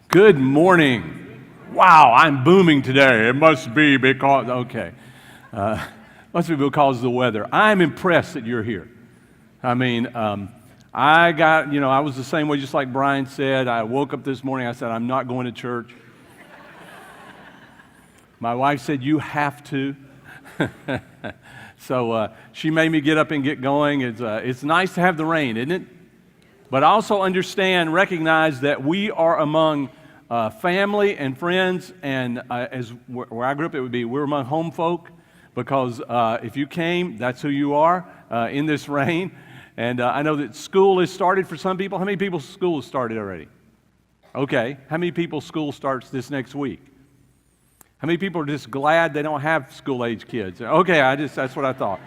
Good morning. Wow, I'm booming today. It must be because, okay. Must be because of the weather. I'm impressed that you're here. I mean, I was the same way, just like Brian said. I woke up this morning, I said, I'm not going to church. My wife said, you have to. So she made me get up and get going. It's nice to have the rain, isn't it? But I also recognize that we are among family and friends, and as where I grew up, we're among home folk, because if you came, that's who you are in this rain. And I know that school is started for some people. How many people's school has started already? Okay. How many people's school starts this next week? How many people are just glad they don't have school-age kids? Okay, that's what I thought.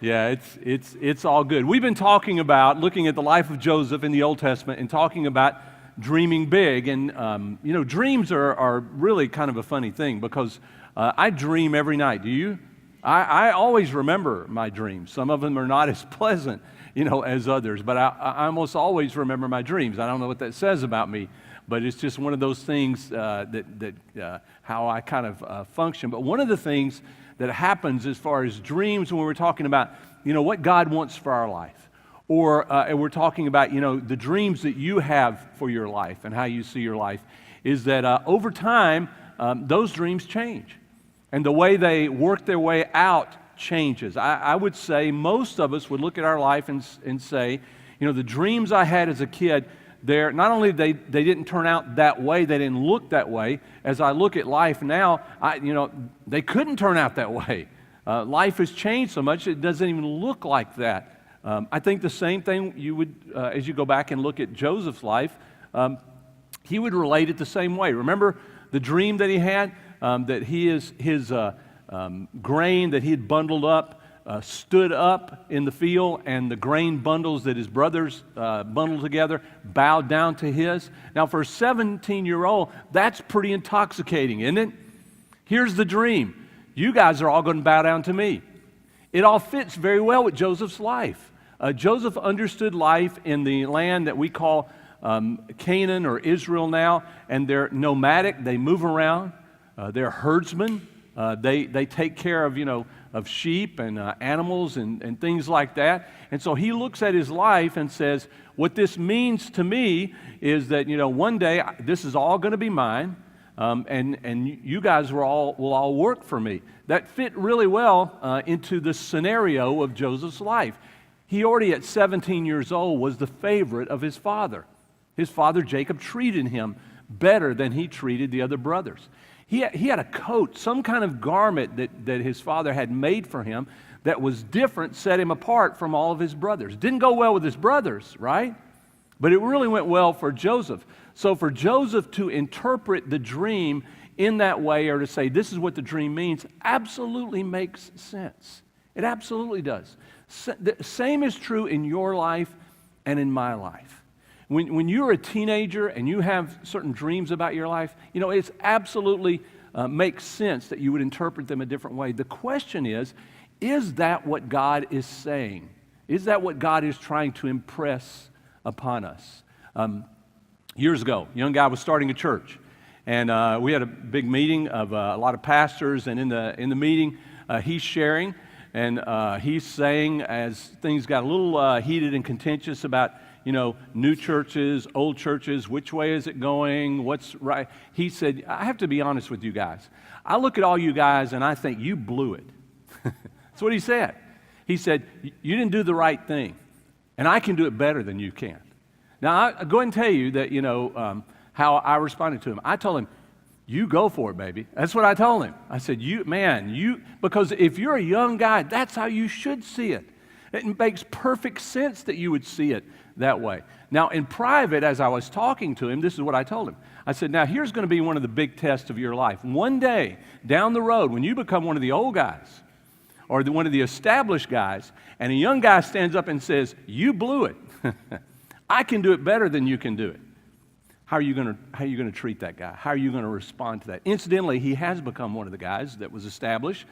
Yeah, it's all good. We've been talking about looking at the life of Joseph in the Old Testament and talking about dreaming big. And, dreams are really kind of a funny thing, because I dream every night. Do you? I always remember my dreams. Some of them are not as pleasant, as others, but I almost always remember my dreams. I don't know what that says about me, but it's just one of those things how I kind of function. But one of the things that happens as far as dreams, when we're talking about, what God wants for our life, or we're talking about, the dreams that you have for your life and how you see your life, is that over time, those dreams change. And the way they work their way out changes. I would say most of us would look at our life and say, the dreams I had as a kid, not only they didn't turn out that way, they didn't look that way. As I look at life now, they couldn't turn out that way. Life has changed so much, it doesn't even look like that. I think the same thing you would, as you go back and look at Joseph's life, he would relate it the same way. Remember the dream that he had, that his grain that he had bundled up, stood up in the field, and the grain bundles that his brothers bundled together bowed down to his. Now, for a 17-year-old, that's pretty intoxicating, isn't it? Here's the dream. You guys are all going to bow down to me. It all fits very well with Joseph's life. Joseph understood life in the land that we call Canaan or Israel now, and they're nomadic. They move around. They're herdsmen. They take care of sheep and animals and things like that. And so he looks at his life and says, what this means to me is that, one day this is all going to be mine, and you guys will all work for me. That fit really well into the scenario of Joseph's life. He already at 17 years old was the favorite of his father. His father Jacob treated him better than he treated the other brothers. He had a coat, some kind of garment that his father had made for him that was different, set him apart from all of his brothers. Didn't go well with his brothers, right? But it really went well for Joseph. So for Joseph to interpret the dream in that way, or to say this is what the dream means, absolutely makes sense. It absolutely does. The same is true in your life and in my life. When you're a teenager and you have certain dreams about your life, it's absolutely makes sense that you would interpret them a different way. The question is that what God is saying? Is that what God is trying to impress upon us? Years ago, a young guy was starting a church, and we had a big meeting of a lot of pastors, and in the meeting, he's sharing, and he's saying, as things got a little heated and contentious about new churches, old churches, which way is it going, what's right? He said, I have to be honest with you guys. I look at all you guys and I think you blew it. That's what he said. He said, you didn't do the right thing, and I can do it better than you can. Now, I'll go ahead and tell you that, how I responded to him. I told him, you go for it, baby. That's what I told him. I said, because if you're a young guy, that's how you should see it. It makes perfect sense that you would see it that way. Now, in private, as I was talking to him, this is what I told him. I said, now, here's going to be one of the big tests of your life. One day, down the road, when you become one of the old guys, or one of the established guys, and a young guy stands up and says, you blew it. I can do it better than you can do it. How are you going to treat that guy? How are you going to respond to that? Incidentally, he has become one of the guys that was established.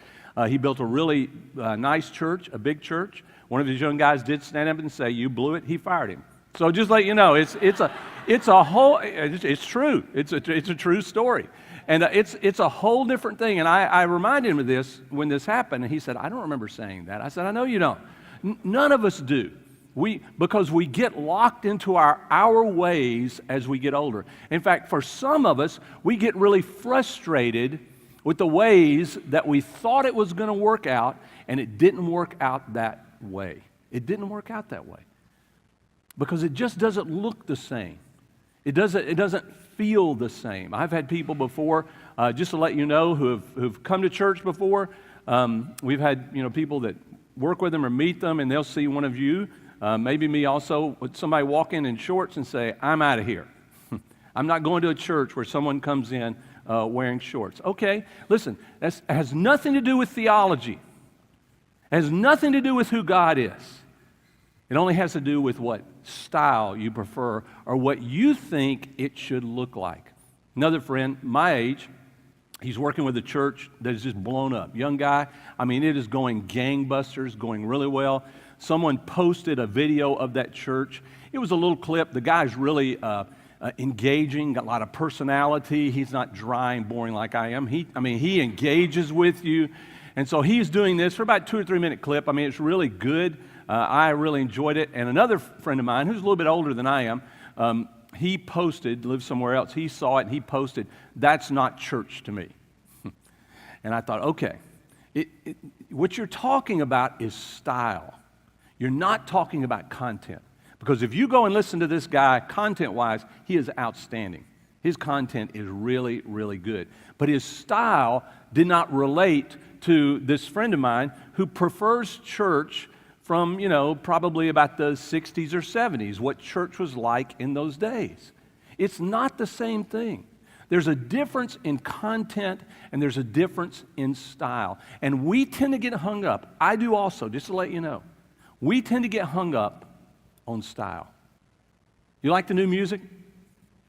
He built a really nice church, a big church. One of his young guys did stand up and say, you blew it. He fired him. So just let you know, it's a whole, it's true. It's a true story. And it's a whole different thing. And I reminded him of this when this happened, and he said, I don't remember saying that. I said, I know you don't. None of us do. Because we get locked into our ways as we get older. In fact, for some of us, we get really frustrated with the ways that we thought it was going to work out, and it didn't work out that way. It didn't work out that way. Because it just doesn't look the same. It doesn't feel the same. I've had people before, just to let you know, who've come to church before. We've had people that work with them or meet them, and they'll see one of you. Maybe me also, would somebody walk in shorts and say, I'm out of here. I'm not going to a church where someone comes in wearing shorts. Okay, listen, that has nothing to do with theology. It has nothing to do with who God is. It only has to do with what style you prefer or what you think it should look like. Another friend, my age, he's working with a church that is just blown up. Young guy, I mean, it is going gangbusters, going really well. Someone posted a video of that church. It was a little clip. The guy's really engaging, got a lot of personality. He's not dry and boring like I am. He engages with you. And so he's doing this for about 2 or 3 minute clip. I mean, it's really good. I really enjoyed it. And another friend of mine, who's a little bit older than I am, he posted, lives somewhere else. He saw it and he posted, "That's not church to me." And I thought, okay, what you're talking about is style. You're not talking about content. Because if you go and listen to this guy, content-wise, he is outstanding. His content is really, really good. But his style did not relate to this friend of mine who prefers church from, probably about the 60s or 70s, what church was like in those days. It's not the same thing. There's a difference in content and there's a difference in style. And we tend to get hung up. I do also, just to let you know. We tend to get hung up on style. You like the new music?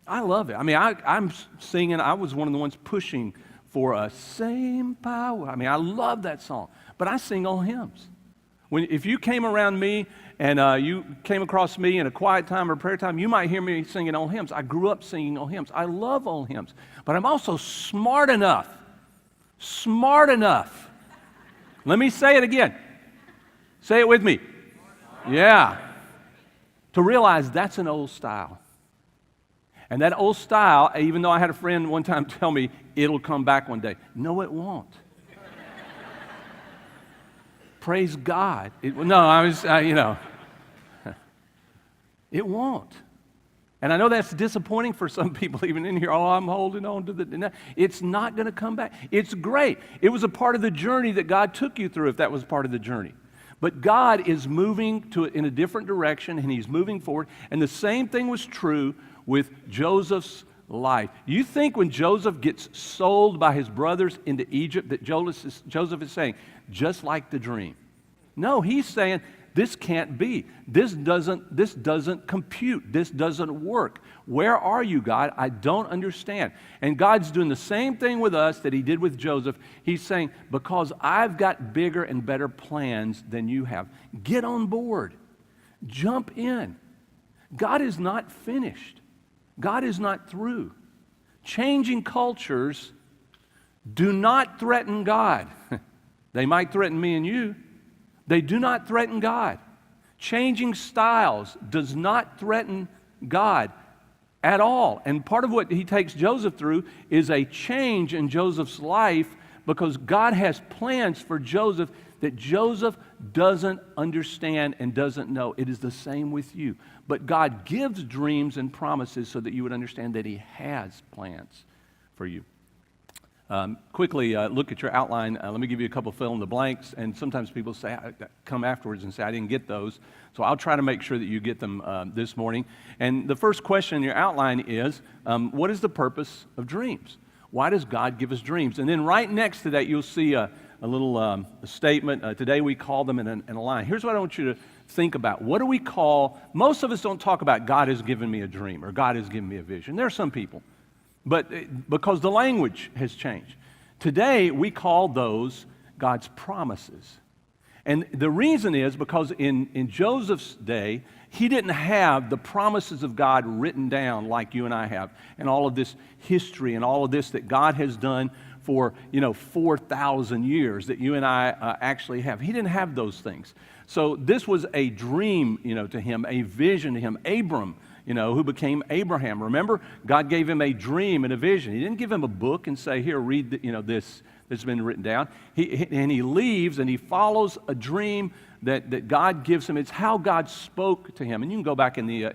I love it. I mean, I'm singing. I was one of the ones pushing for a same power. I mean, I love that song. But I sing old hymns. If you came around me and you came across me in a quiet time or prayer time, you might hear me singing old hymns. I grew up singing old hymns. I love old hymns. But I'm also smart enough. Let me say it again. Say it with me. Yeah. To realize that's an old style. And that old style, even though I had a friend one time tell me, it'll come back one day. No, it won't. Praise God. It won't. And I know that's disappointing for some people even in here. Oh, I'm holding on to the... It's not going to come back. It's great. It was a part of the journey that God took you through if that was part of the journey. But God is moving in a different direction, and He's moving forward. And the same thing was true with Joseph's life. You think when Joseph gets sold by his brothers into Egypt that Joseph is saying, just like the dream. No, he's saying, this can't be. This doesn't compute. This doesn't work. Where are you, God? I don't understand. And God's doing the same thing with us that He did with Joseph. He's saying, because I've got bigger and better plans than you have. Get on board. Jump in. God is not finished. God is not through. Changing cultures do not threaten God. They might threaten me and you. They do not threaten God. Changing styles does not threaten God at all. And part of what He takes Joseph through is a change in Joseph's life because God has plans for Joseph that Joseph doesn't understand and doesn't know. It is the same with you. But God gives dreams and promises so that you would understand that He has plans for you. Quickly look at your outline. Let me give you a couple fill in the blanks. And sometimes people come afterwards and say, I didn't get those. So I'll try to make sure that you get them this morning. And the first question in your outline is, what is the purpose of dreams? Why does God give us dreams? And then right next to that, you'll see a little statement. Today we call them in a line. Here's what I want you to think about. What do we call, most of us don't talk about God has given me a dream or God has given me a vision. There are some people. But because the language has changed. Today, we call those God's promises. And the reason is because in Joseph's day, he didn't have the promises of God written down like you and I have, and all of this history and all of this that God has done for 4,000 years that you and I actually have. He didn't have those things. So this was a dream, to him, a vision to him. Abram, who became Abraham. Remember, God gave him a dream and a vision. He didn't give him a book and say, here, read this that's been written down. He leaves and he follows a dream that God gives him. It's how God spoke to him. And you can go back in the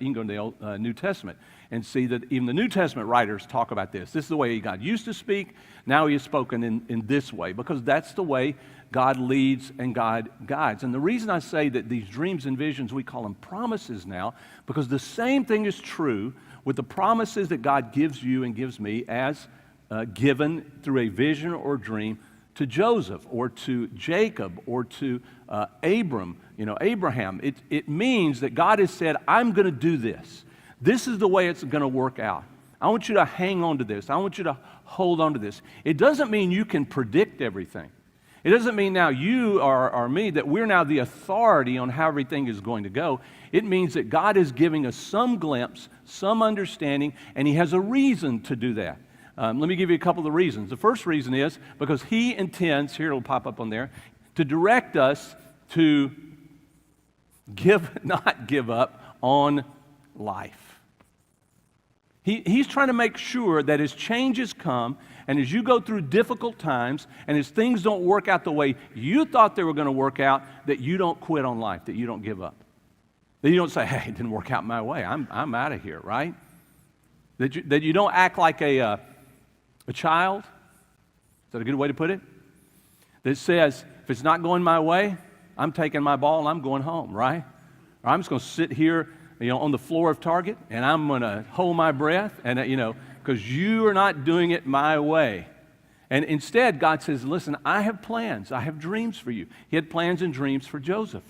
New Testament and see that even the New Testament writers talk about this. This is the way God used to speak. Now he has spoken in this way, because that's the way God leads and God guides. And the reason I say that these dreams and visions, we call them promises now, because the same thing is true with the promises that God gives you and gives me as given through a vision or dream to Joseph or to Jacob or to Abraham. It means that God has said, I'm going to do this. This is the way it's going to work out. I want you to hang on to this. I want you to hold on to this. It doesn't mean you can predict everything. It doesn't mean now you or me that we're now the authority on how everything is going to go. It means that God is giving us some glimpse, some understanding, and He has a reason to do that. Let me give you a couple of the reasons. The first reason is because He intends, here it'll pop up on there, to direct us to not give up on life. He's trying to make sure that as changes come and as you go through difficult times and as things don't work out the way you thought they were going to work out, that you don't quit on life, that you don't give up. That you don't say, hey, it didn't work out my way. I'm out of here, right? That you don't act like a child. Is that a good way to put it? That says, if it's not going my way, I'm taking my ball and I'm going home, right? Or I'm just going to sit here on the floor of Target, and I'm going to hold my breath, and because you are not doing it my way. And instead, God says, listen, I have plans. I have dreams for you. He had plans and dreams for Joseph.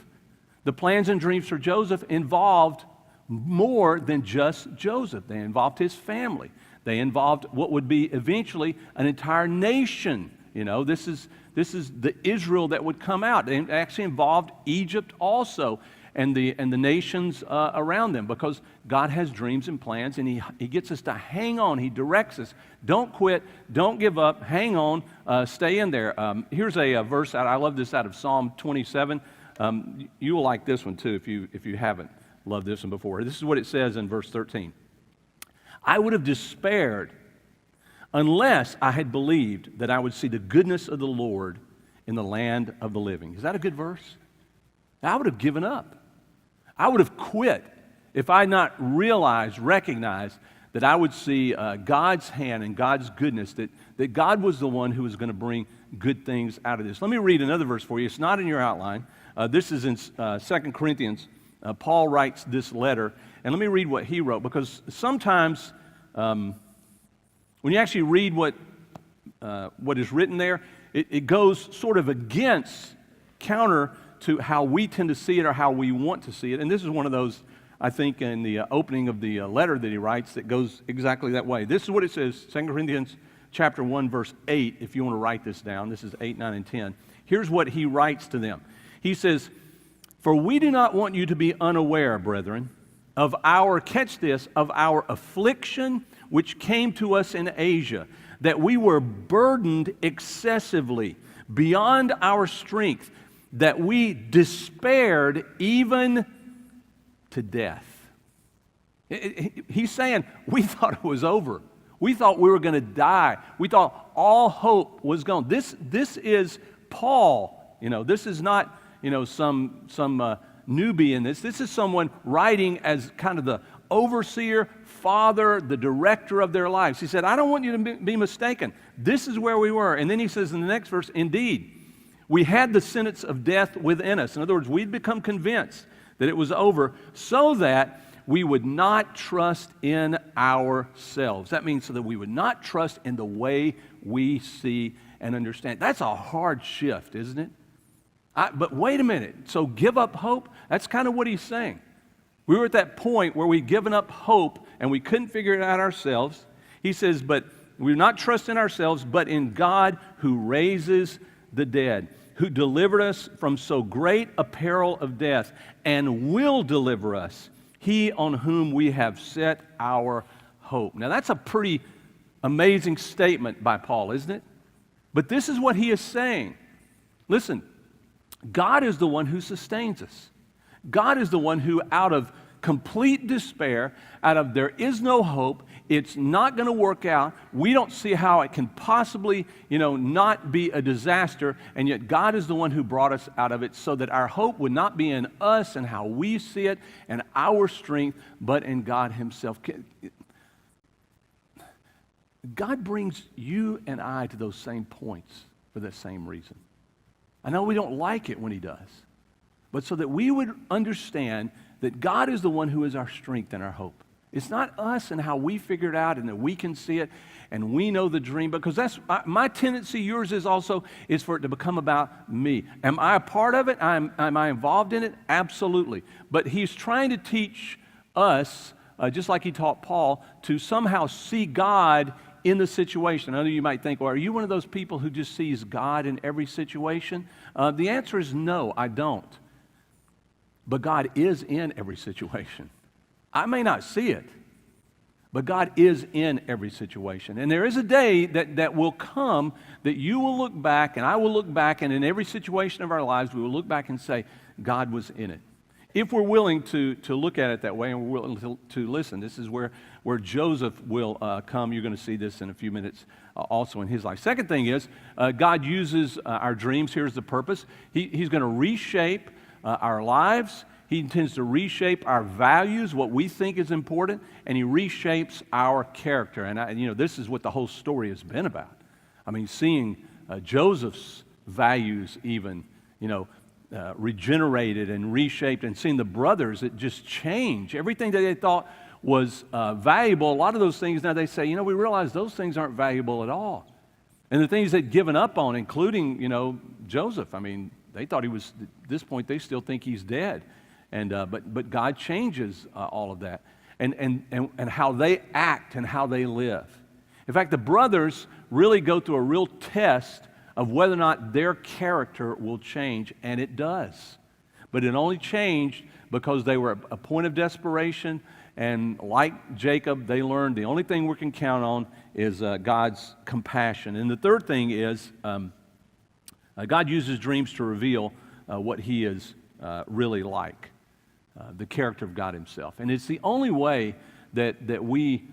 The plans and dreams for Joseph involved more than just Joseph. They involved his family. They involved what would be eventually an entire nation. This is the Israel that would come out. It actually involved Egypt also, and the nations around them, because God has dreams and plans, and He gets us to hang on. He directs us. Don't quit. Don't give up. Hang on. Stay in there. Here's a verse I love this out of Psalm 27. You will like this one too if you haven't loved this one before. This is what it says in verse 13. I would have despaired unless I had believed that I would see the goodness of the Lord in the land of the living. Is that a good verse? I would have given up. I would have quit if I had not recognized that I would see God's hand and God's goodness, that God was the one who was going to bring good things out of this. Let me read another verse for you. It's not in your outline. This is in 2 Corinthians. Paul writes this letter, and let me read what he wrote, because sometimes when you actually read what is written there, it goes sort of counter to how we tend to see it or how we want to see it. And this is one of those, I think, in the opening of the letter that he writes that goes exactly that way. This is what it says, 2 Corinthians chapter 1, verse 8, if you want to write this down. This is 8, 9, and 10. Here's what he writes to them. He says, for we do not want you to be unaware, brethren, of our, catch this, of our affliction which came to us in Asia, that we were burdened excessively beyond our strength, that we despaired even to death. He's saying we thought it was over. We thought we were going to die. We thought all hope was gone. This is Paul. This is not some newbie in this. This is someone writing as kind of the overseer, father, the director of their lives. He said, I don't want you to be mistaken. This is where we were. And then he says in the next verse, indeed, we had the sentence of death within us. In other words, we'd become convinced that it was over so that we would not trust in ourselves. That means so that we would not trust in the way we see and understand. That's a hard shift, isn't it? But wait a minute. So give up hope? That's kind of what he's saying. We were at that point where we'd given up hope and we couldn't figure it out ourselves. He says, but we're not trusting ourselves, but in God who raises the dead. who delivered us from so great a peril of death, and will deliver us, he on whom we have set our hope. Now that's a pretty amazing statement by Paul, isn't it? But this is what he is saying. Listen, God is the one who sustains us. God is the one who, out of complete despair, out of there is no hope, it's not going to work out, we don't see how it can possibly, not be a disaster, and yet God is the one who brought us out of it so that our hope would not be in us and how we see it and our strength, but in God himself. God brings you and I to those same points for that same reason. I know we don't like it when he does, but so that we would understand that God is the one who is our strength and our hope. It's not us and how we figure it out and that we can see it and we know the dream, because that's my tendency, yours is also, is for it to become about me. Am I a part of it? Am I involved in it? Absolutely. But he's trying to teach us, just like he taught Paul, to somehow see God in the situation. I know you might think, well, are you one of those people who just sees God in every situation? The answer is no, I don't. But God is in every situation. I may not see it, but God is in every situation. And there is a day that will come that you will look back, and I will look back, and in every situation of our lives, we will look back and say, God was in it. If we're willing to look at it that way and we're willing to listen, this is where Joseph will come. You're going to see this in a few minutes also in his life. Second thing is, God uses our dreams. Here's the purpose. He's going to reshape our lives. He intends to reshape our values, what we think is important, and he reshapes our character. And this is what the whole story has been about. I mean, seeing Joseph's values even, regenerated and reshaped, and seeing the brothers, it just changed. Everything that they thought was valuable, a lot of those things now they say, we realize those things aren't valuable at all. And the things they'd given up on, including, Joseph, I mean, they thought he was, at this point, they still think he's dead. And but God changes all of that. And how they act and how they live. In fact, the brothers really go through a real test of whether or not their character will change, and it does. But it only changed because they were at a point of desperation, and like Jacob, they learned the only thing we can count on is God's compassion. And the third thing is God uses dreams to reveal what he is really like, the character of God himself. And it's the only way that we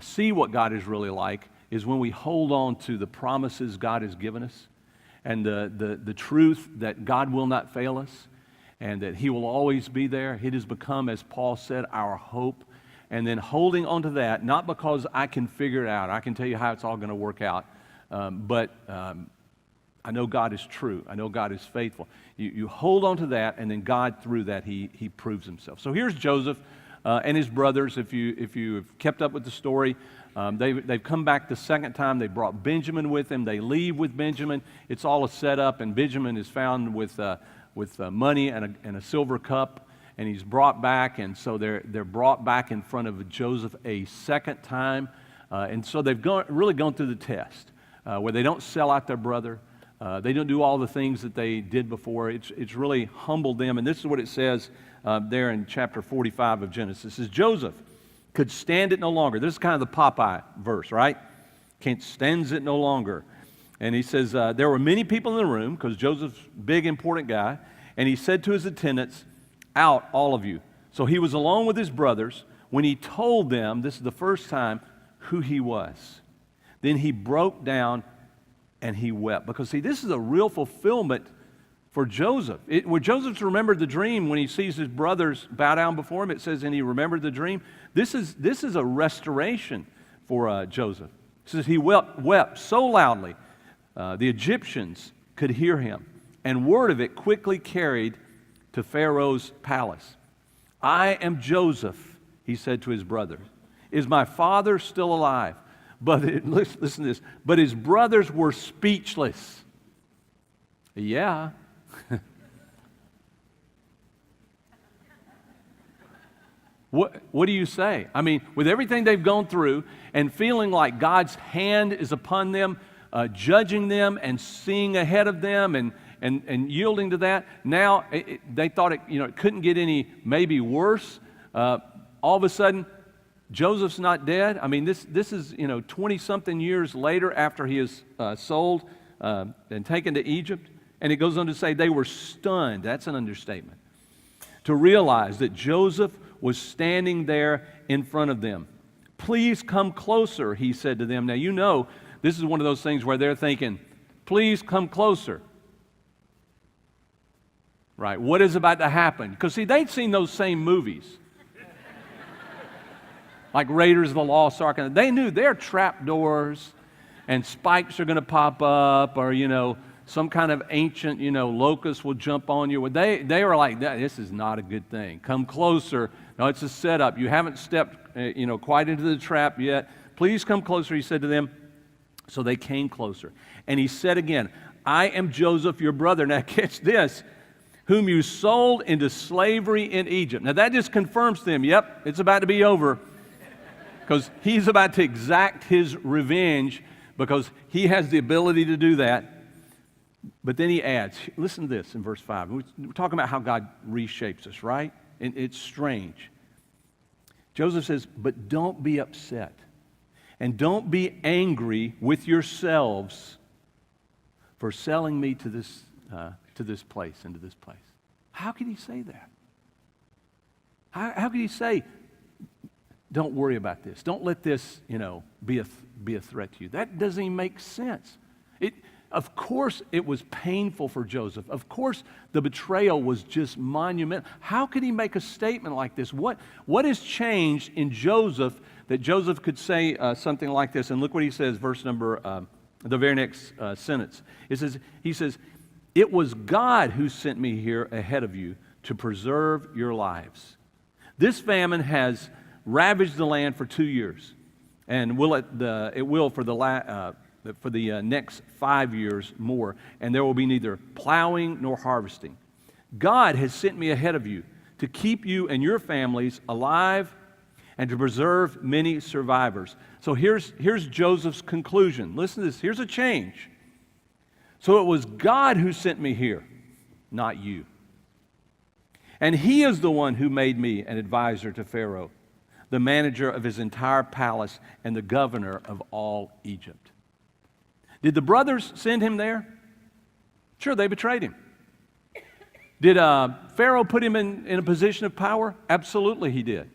see what God is really like is when we hold on to the promises God has given us and the truth that God will not fail us and that he will always be there. It has become, as Paul said, our hope. And then holding on to that, not because I can figure it out, I can tell you how it's all going to work out, but I know God is true. I know God is faithful. You hold on to that, and then God, through that, he proves himself. So here's Joseph and his brothers. If you've kept up with the story, they've come back the second time. They brought Benjamin with them. They leave with Benjamin. It's all a setup, and Benjamin is found with money and a silver cup. And he's brought back, and so they're brought back in front of Joseph a second time. And so they've really gone through the test where they don't sell out their brother. They don't do all the things that they did before. It's really humbled them. And this is what it says there in chapter 45 of Genesis. It says, Joseph could stand it no longer. This is kind of the Popeye verse, right? Stands it no longer. And he says, there were many people in the room, because Joseph's a big, important guy. And he said to his attendants, out, all of you. So he was alone with his brothers when he told them, this is the first time, who he was. Then he broke down and he wept. Because, see, this is a real fulfillment for Joseph. When Joseph's remembered the dream, when he sees his brothers bow down before him, it says, and he remembered the dream. This is a restoration for Joseph. It says he wept so loudly, the Egyptians could hear him. And word of it quickly carried to Pharaoh's palace. I am Joseph, he said to his brothers. Is my father still alive? Listen to this. But his brothers were speechless. Yeah. What do you say? I mean, with everything they've gone through and feeling like God's hand is upon them, judging them and seeing ahead of them and yielding to that. Now they thought it couldn't get any maybe worse. All of a sudden, Joseph's not dead. I mean, this is 20-something years later after he is sold and taken to Egypt. And it goes on to say they were stunned. That's an understatement. To realize that Joseph was standing there in front of them. Please come closer, he said to them. Now, this is one of those things where they're thinking, please come closer. Right, what is about to happen? Because, see, they'd seen those same movies. Like Raiders of the Lost Ark. And they knew there are trapdoors and spikes are going to pop up, or, some kind of ancient, locust will jump on you. They were like, this is not a good thing. Come closer. No, it's a setup. You haven't stepped, quite into the trap yet. Please come closer, he said to them. So they came closer. And he said again, I am Joseph, your brother. Now catch this, whom you sold into slavery in Egypt. Now that just confirms to them, yep, it's about to be over. Because he's about to exact his revenge because he has the ability to do that. But then he adds, listen to this in verse 5. We're talking about how God reshapes us, right? And it's strange. Joseph says, but don't be upset and don't be angry with yourselves for selling me to this place and to this place. How can he say that? How can he say, don't worry about this. Don't let this, be a threat to you. That doesn't even make sense. Of course, it was painful for Joseph. Of course, the betrayal was just monumental. How could he make a statement like this? What has changed in Joseph that Joseph could say something like this? And look what he says, verse number, the very next sentence. He says, it was God who sent me here ahead of you to preserve your lives. This famine has ravaged the land for 2 years, and it will for the next 5 years more, and there will be neither plowing nor harvesting. God has sent me ahead of you to keep you and your families alive and to preserve many survivors. So here's Joseph's conclusion. Listen to this. Here's a change. So it was God who sent me here, not you. And he is the one who made me an advisor to Pharaoh, the manager of his entire palace and the governor of all Egypt. Did the brothers send him there? Sure, they betrayed him. Did Pharaoh put him in a position of power? Absolutely he did.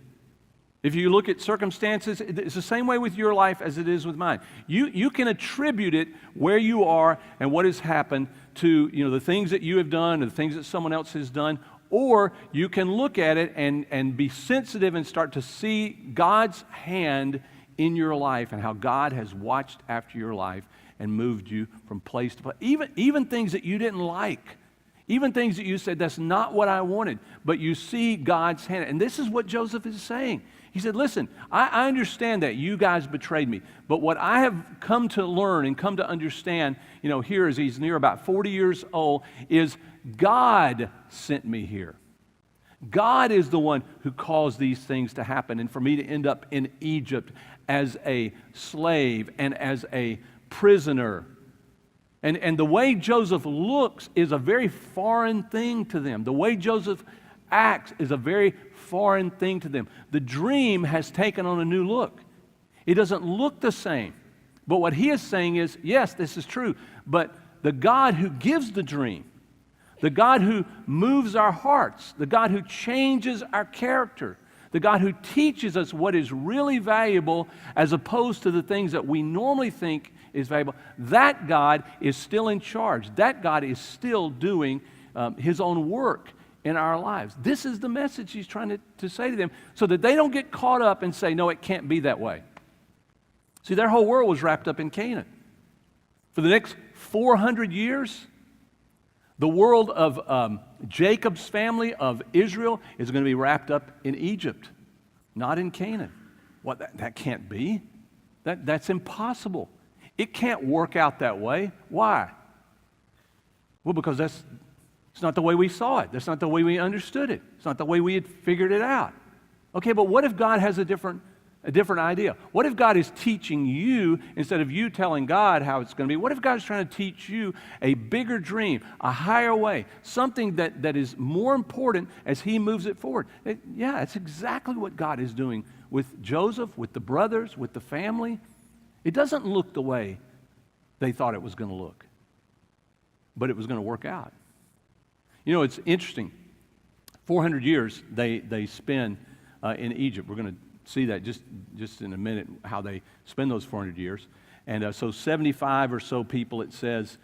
If you look at circumstances, it's the same way with your life as it is with mine. You can attribute it where you are and what has happened to the things that you have done or the things that someone else has done, or you can look at it and be sensitive and start to see God's hand in your life and how God has watched after your life and moved you from place to place. Even things that you didn't like, even things that you said, that's not what I wanted, but you see God's hand. And this is what Joseph is saying. He said, listen, I understand that you guys betrayed me, but what I have come to learn and come to understand, here as he's near about 40 years old, is God sent me here. God is the one who caused these things to happen, and for me to end up in Egypt as a slave and as a prisoner. And the way Joseph looks is a very foreign thing to them. The way Joseph acts is a very foreign thing to them. The dream has taken on a new look. It doesn't look the same. But what he is saying is, yes, this is true, but the God who gives the dream, the God who moves our hearts, the God who changes our character, the God who teaches us what is really valuable as opposed to the things that we normally think is valuable, that God is still in charge. That God is still doing his own work in our lives. This is the message he's trying to say to them so that they don't get caught up and say, no, it can't be that way. See, their whole world was wrapped up in Canaan. For the next 400 years, the world of Jacob's family of Israel is going to be wrapped up in Egypt, not in Canaan. What? That can't be. That's impossible. It can't work out that way. Why? Well, because it's not the way we saw it. That's not the way we understood it. It's not the way we had figured it out. Okay, but what if God has a different a different idea? What if God is teaching you, instead of you telling God how it's going to be, what if God is trying to teach you a bigger dream, a higher way, something that is more important as he moves it forward? It's exactly what God is doing with Joseph, with the brothers, with the family. It doesn't look the way they thought it was going to look, but it was going to work out. You know, it's interesting. 400 years they spend in Egypt. We're going to see that just in a minute, how they spend those 400 years. And so 75 or so people, it says,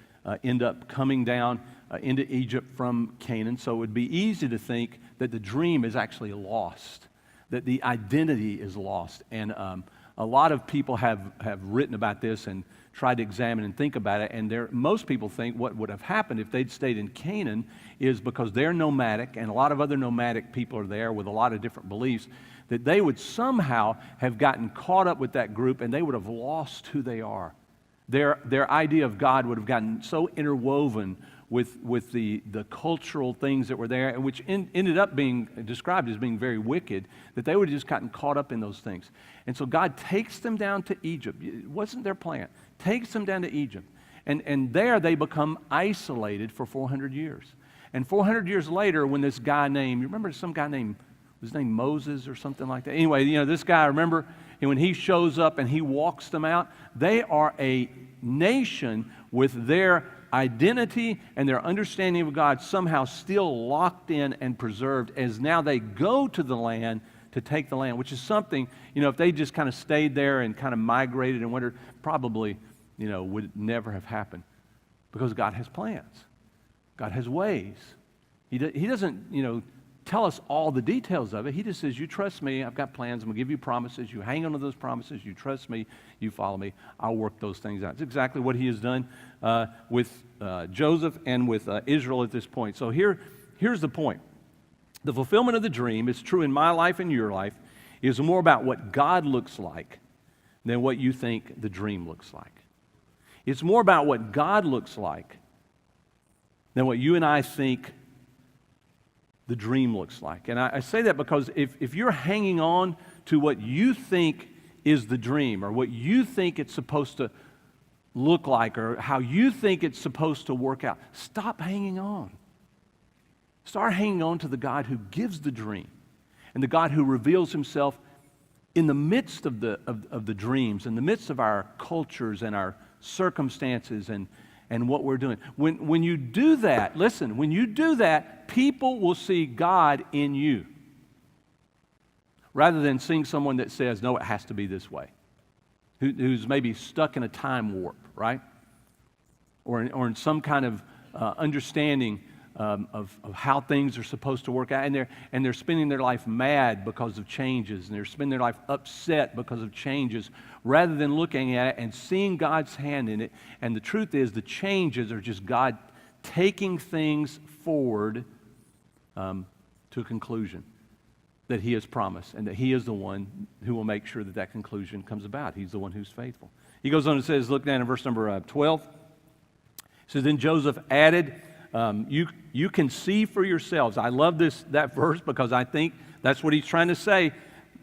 end up coming down into Egypt from Canaan. So it would be easy to think that the dream is actually lost, that the identity is lost. And a lot of people have written about this and tried to examine and think about it. And most people think what would have happened if they'd stayed in Canaan is, because they're nomadic and a lot of other nomadic people are there with a lot of different beliefs, that they would somehow have gotten caught up with that group and they would have lost who they are. Their idea of God would have gotten so interwoven with the cultural things that were there, and which ended up being described as being very wicked, that they would have just gotten caught up in those things. And so God takes them down to Egypt. It wasn't their plan. Takes them down to Egypt. And there they become isolated for 400 years. And 400 years later, when this guy named, you remember some guy named, was his name Moses or something like that? Anyway, you know, this guy, remember, and when he shows up and he walks them out, they are a nation with their identity and their understanding of God somehow still locked in and preserved, as now they go to the land to take the land, which is something, you know, if they just kind of stayed there and kind of migrated and wondered, probably, you know, would never have happened, because God has plans. God has ways. He doesn't, you know, tell us all the details of it. He just says, you trust me, I've got plans, I'm going to give you promises, you hang on to those promises, you trust me, you follow me, I'll work those things out. It's exactly what he has done with Joseph and with Israel at this point. So here's the point. The fulfillment of the dream is true in my life and your life, is more about what God looks like than what you think the dream looks like. It's more about what God looks like than what you and I think the dream looks like. And I say that because if you're hanging on to what you think is the dream, or what you think it's supposed to look like, or how you think it's supposed to work out, stop hanging on. Start hanging on to the God who gives the dream, and the God who reveals himself in the midst of the dreams, in the midst of our cultures and our circumstances and what we're doing. When you do that, listen, when you do that, people will see God in you, rather than seeing someone that says, no, it has to be this way, who's maybe stuck in a time warp, right? Or in some kind of understanding of how things are supposed to work out, and they're spending their life mad because of changes, and they're spending their life upset because of changes, rather than looking at it and seeing God's hand in it. And the truth is, the changes are just God taking things forward to a conclusion that he has promised, and that he is the one who will make sure that conclusion comes about. He's the one who's faithful. He goes on and says, look down in verse number 12. It says, then Joseph added, you can see for yourselves. I love that verse, because I think that's what he's trying to say.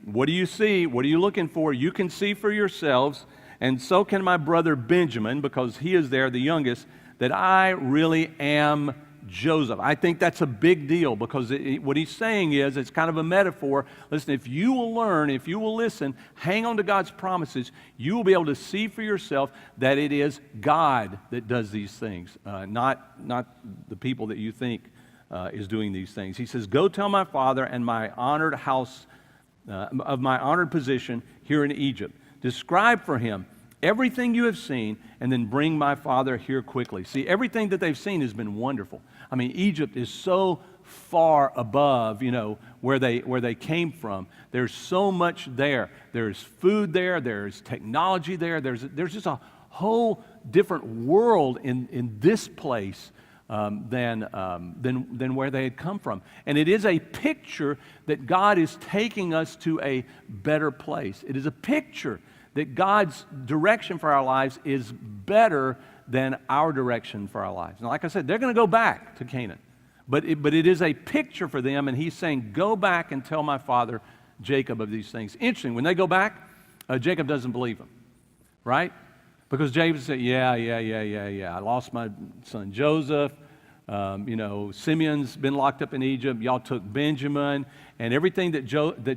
What do you see? What are you looking for? You can see for yourselves, and so can my brother Benjamin, because he is there, the youngest, that I really am Joseph. I think that's a big deal, because what he's saying is, it's kind of a metaphor. Listen, if you will learn, if you will listen, hang on to God's promises, you will be able to see for yourself that it is God that does these things, not the people that you think is doing these things. He says, go tell my father and my honored house, of my honored position here in Egypt. Describe for him everything you have seen, and then bring my father here quickly. See, everything that they've seen has been wonderful. I mean, Egypt is so far above, you know, where they came from. There's so much there. There's food there. There's technology there. There's just a whole different world in this place than where they had come from. And it is a picture that God is taking us to a better place. It is a picture that God's direction for our lives is better than our direction for our lives. Now, like I said, they're going to go back to Canaan. But it is a picture for them, and he's saying, go back and tell my father Jacob of these things. Interesting, when they go back, Jacob doesn't believe him, right? Because Jacob said, yeah. I lost my son Joseph. Simeon's been locked up in Egypt. Y'all took Benjamin. And everything that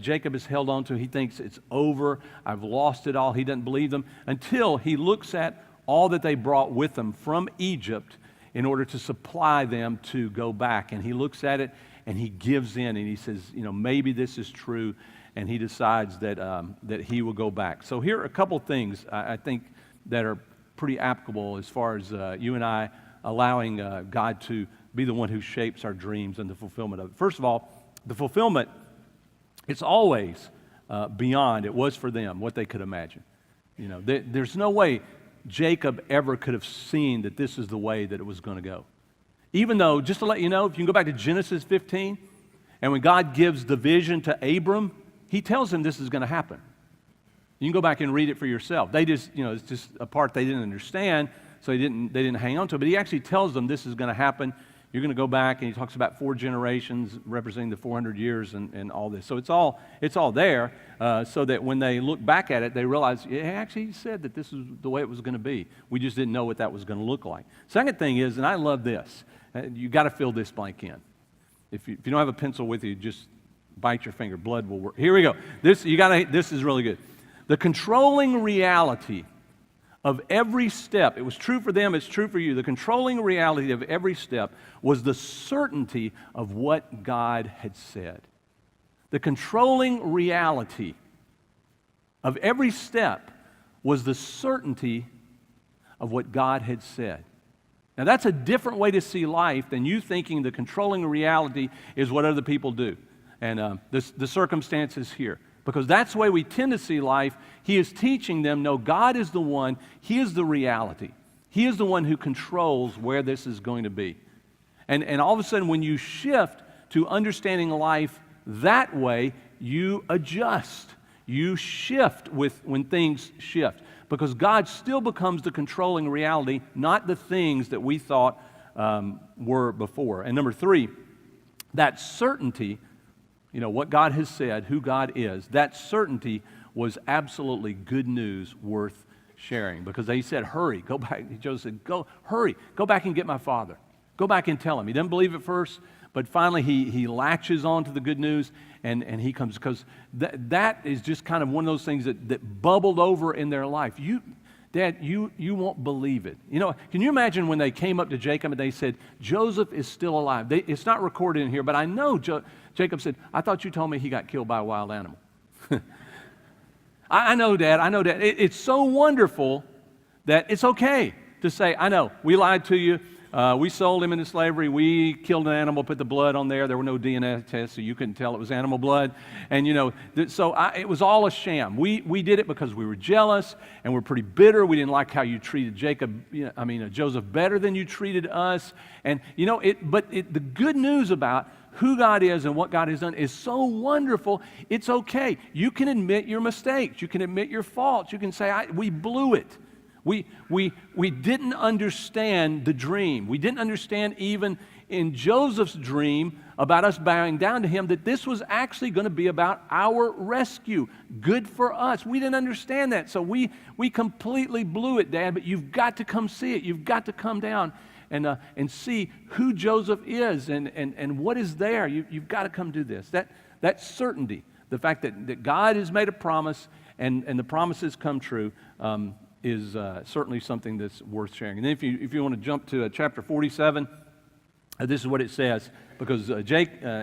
Jacob has held on to, he thinks it's over. I've lost it all. He doesn't believe them until he looks at all that they brought with them from Egypt in order to supply them to go back. And he looks at it and he gives in and he says, maybe this is true. And he decides that he will go back. So here are a couple things I think that are pretty applicable as far as you and I allowing God to be the one who shapes our dreams and the fulfillment of it. First of all, the fulfillment, it's always beyond it was for them, what they could imagine. There's no way Jacob ever could have seen that this is the way that it was going to go. Even though, just to let you know, if you can go back to Genesis 15, and when God gives the vision to Abram, he tells him this is going to happen. You can go back and read it for yourself. They just, it's just a part they didn't understand, so they didn't hang on to it. But he actually tells them this is going to happen. You're going to go back, and he talks about 4 generations representing the 400 years and all this. So it's all there, so that when they look back at it, they realize it actually said that this is the way it was going to be. We just didn't know what that was going to look like. Second thing is, and I love this, you got to fill this blank in. If you don't have a pencil with you, just bite your finger. Blood will work. Here we go. This is really good. The controlling reality of every step, it was true for them, it's true for you. The controlling reality of every step was the certainty of what God had said. The controlling reality of every step was the certainty of what God had said. Now that's a different way to see life than you thinking the controlling reality is what other people do and the circumstances here. Because that's the way we tend to see life. He is teaching them, no, God is the one, He is the reality. He is the one who controls where this is going to be. And all of a sudden, when you shift to understanding life that way, you adjust. You shift when things shift. Because God still becomes the controlling reality, not the things that we thought were before. And number 3, that certainty, what God has said, who God is, that certainty was absolutely good news worth sharing. Because they said, hurry, go back. Joseph said, hurry, go back and get my father. Go back and tell him. He didn't believe at first, but finally he latches on to the good news and he comes. Because that is just kind of one of those things that bubbled over in their life. Dad, you won't believe it. Can you imagine when they came up to Jacob and they said, Joseph is still alive? It's not recorded in here, but I know Jacob said, I thought you told me he got killed by a wild animal. I know, Dad. It's so wonderful that it's okay to say, I know, we lied to you. We sold him into slavery. We killed an animal, put the blood on there. There were no DNA tests, so you couldn't tell it was animal blood. And, it was all a sham. We did it because we were jealous, and we're pretty bitter. We didn't like how you treated Joseph better than you treated us. And, the good news about who God is and what God has done is so wonderful. It's okay. You can admit your mistakes. You can admit your faults. You can say, we blew it. We didn't understand the dream. We didn't understand even in Joseph's dream about us bowing down to him that this was actually going to be about our rescue, good for us. We didn't understand that, so we completely blew it, Dad, but you've got to come see it. You've got to come down and see who Joseph is and what is there. You've got to come do this. That certainty, the fact that God has made a promise and the promises come true, is certainly something that's worth sharing. And then if you want to jump to chapter 47, this is what it says, because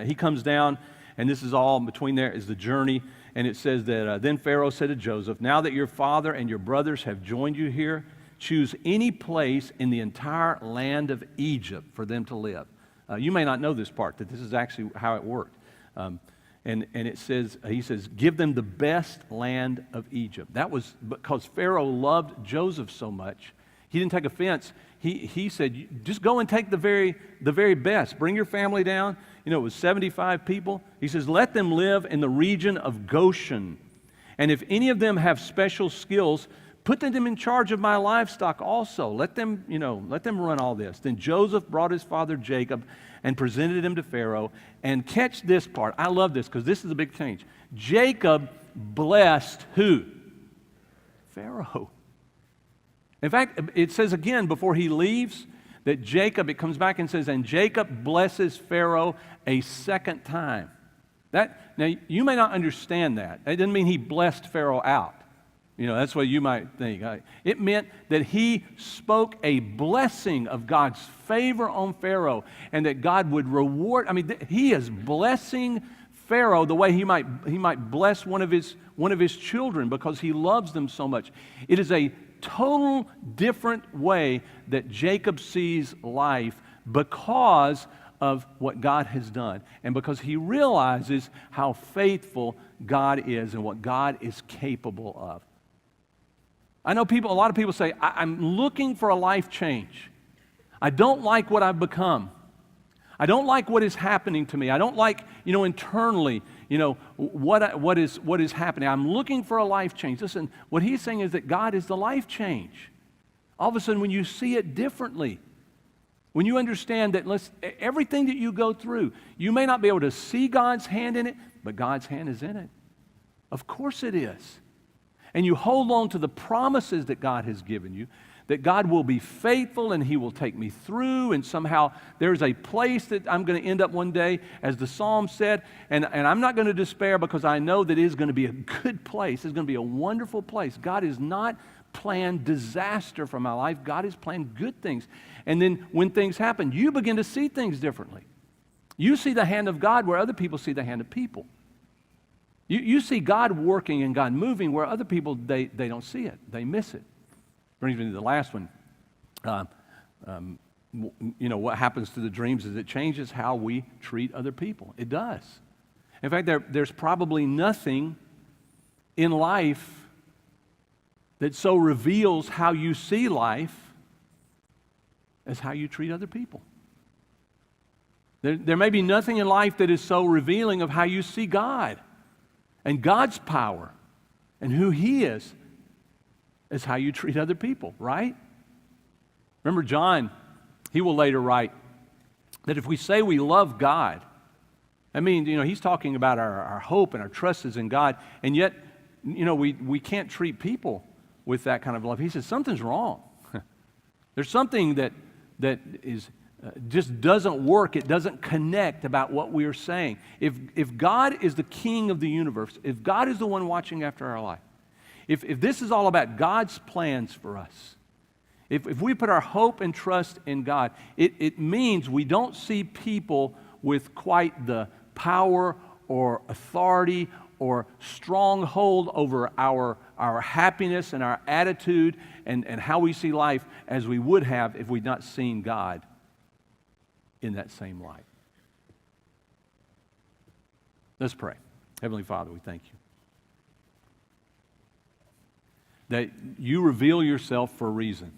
he comes down, and this is all between there is the journey, and it says that then Pharaoh said to Joseph, now that your father and your brothers have joined you here, choose any place in the entire land of Egypt for them to live. You may not know this part, that this is actually how it worked. And it says, he says, give them the best land of Egypt. That was because Pharaoh loved Joseph so much. He didn't take offense. He said, just go and take the very best. Bring your family down. It was 75 people. He says, let them live in the region of Goshen. And if any of them have special skills, put them in charge of my livestock also. Let them run all this. Then Joseph brought his father Jacob and presented him to Pharaoh. And catch this part. I love this because this is a big change. Jacob blessed who? Pharaoh. In fact, it says again before he leaves that Jacob, it comes back and says, and Jacob blesses Pharaoh a second time. Now, you may not understand that. It doesn't mean he blessed Pharaoh out. That's what you might think. It meant that he spoke a blessing of God's favor on Pharaoh and that God would reward. He is blessing Pharaoh the way he might bless one of his children because he loves them so much. It is a total different way that Jacob sees life because of what God has done and because he realizes how faithful God is and what God is capable of. I know a lot of people say, I'm looking for a life change. I don't like what I've become. I don't like what is happening to me. I don't like, internally, what is happening. I'm looking for a life change. Listen, what he's saying is that God is the life change. All of a sudden, when you see it differently, when you understand that everything that you go through, you may not be able to see God's hand in it, but God's hand is in it. Of course it is. And you hold on to the promises that God has given you, that God will be faithful and He will take me through, and somehow there's a place that I'm going to end up one day, as the Psalm said, and I'm not going to despair because I know that it is going to be a good place. It's going to be a wonderful place. God has not planned disaster for my life. God has planned good things. And then when things happen, you begin to see things differently. You see the hand of God where other people see the hand of people. You see God working and God moving where other people, they don't see it. They miss it. Brings me to the last one. What happens to the dreams is it changes how we treat other people. It does. In fact, there's probably nothing in life that so reveals how you see life as how you treat other people. There may be nothing in life that is so revealing of how you see God and God's power and who He is as how you treat other people, right? Remember John, he will later write that if we say we love God, he's talking about our hope and our trust is in God, and yet, we can't treat people with that kind of love. He says something's wrong. There's something that is just doesn't work. It doesn't connect about what we are saying. If God is the king of the universe, if God is the one watching after our life, if this is all about God's plans for us, if we put our hope and trust in God, it means we don't see people with quite the power or authority or stronghold over our happiness and our attitude and how we see life as we would have if we'd not seen God in that same light. Let's pray. Heavenly Father, we thank you that you reveal yourself for a reason.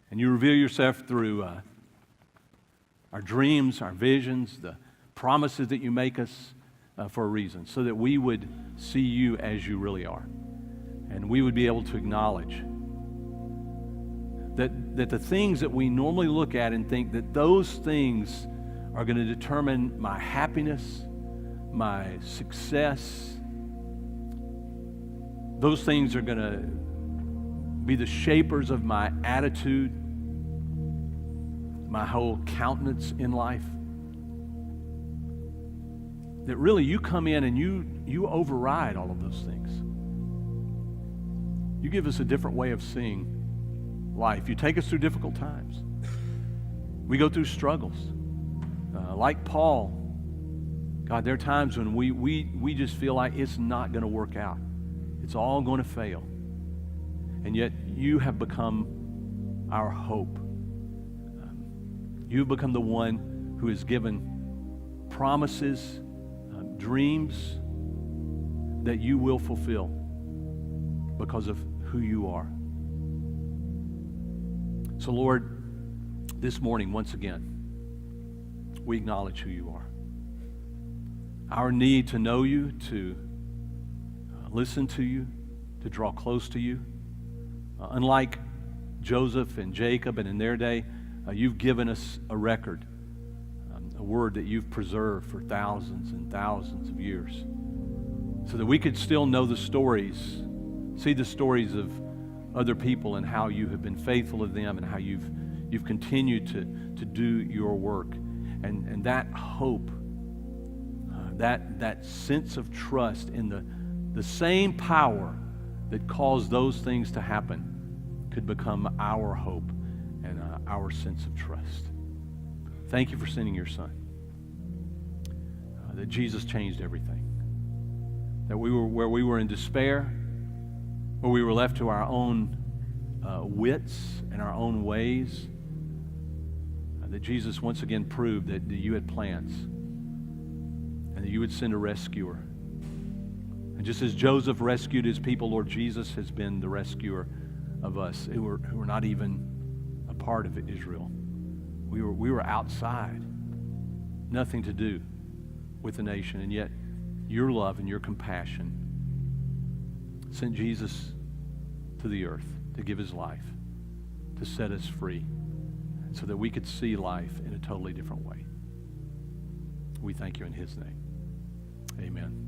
And you reveal yourself through our dreams, our visions, the promises that you make us for a reason, so that we would see you as you really are. And we would be able to acknowledge that the things that we normally look at and think that those things are going to determine my happiness, my success, those things are going to be the shapers of my attitude, my whole countenance in life. That really you come in and you override all of those things. You give us a different way of seeing life. You take us through difficult times. We go through struggles. Like Paul, God, there are times when we just feel like it's not going to work out. It's all going to fail. And yet you have become our hope. You've become the one who has given promises, dreams that you will fulfill because of who you are. So Lord, this morning, once again, we acknowledge who you are. Our need to know you, to listen to you, to draw close to you. Unlike Joseph and Jacob and in their day, you've given us a record, a word that you've preserved for thousands and thousands of years, so that we could still know the stories See the stories of other people and how you have been faithful to them and how you've continued to do your work. And that hope, that sense of trust in the same power that caused those things to happen could become our hope and our sense of trust. Thank you for sending your Son. That Jesus changed everything. That where we were in despair, where we were left to our own wits and our own ways, that Jesus once again proved that you had plans and that you would send a rescuer. And just as Joseph rescued his people, Lord, Jesus has been the rescuer of us who were not even a part of Israel. We were outside, nothing to do with the nation, and yet your love and your compassion sent Jesus to the earth to give his life, to set us free, so that we could see life in a totally different way. We thank you in his name. Amen.